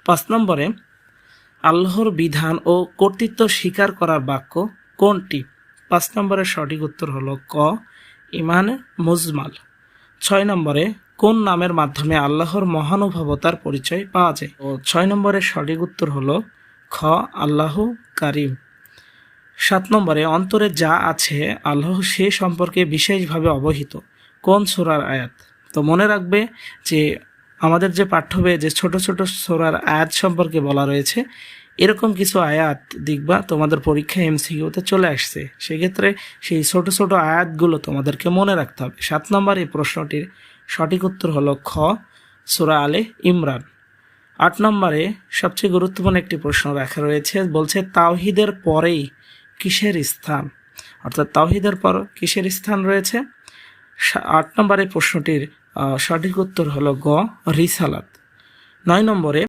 5 নম্বরে আল্লাহর বিধান ও কর্তৃত্ব স্বীকার করার বাক্য কোনটি? 5 নম্বরের সঠিক উত্তর হলো ক, ইমানে মুজমাল। 6 নম্বরে কোন নামের মাধ্যমে আল্লাহর মহানুভবতার পরিচয় পাওয়া যায়? ও 6 নম্বরের সঠিক উত্তর হলো খ, আল্লাহ কারিম। 7 নম্বরে অন্তরে যা আছে আল্লাহ সে সম্পর্কে বিশেষভাবে অবহিত, কোন সূরার আয়াত? তো মনে রাখবে যে আমাদের যে পাঠ্য বইয়ে যে ছোট ছোট সূরার আয়াত সম্পর্কে বলা রয়েছে, এরকম কিছু আয়াত দেখবা তোমাদের পরীক্ষা এমসিকিউতে চলে আসছে। সেক্ষেত্রে সেই ছোট ছোট আয়াতগুলো তোমাদেরকে মনে রাখতে হবে। 7 নম্বর এই প্রশ্নটির সঠিক উত্তর হলো খ, সূরা আলে ইমরান। 8 নম্বরে সবচেয়ে গুরুত্বপূর্ণ একটি প্রশ্ন রাখা রয়েছে, বলছে তাওহীদের পরেই কিসের স্থান? অর্থাৎ তাওহীদের পর কিসের স্থান রয়েছে? 8 নম্বরের প্রশ্নটির সঠিক উত্তর হলো গ, রিসালাত। 9 নম্বরে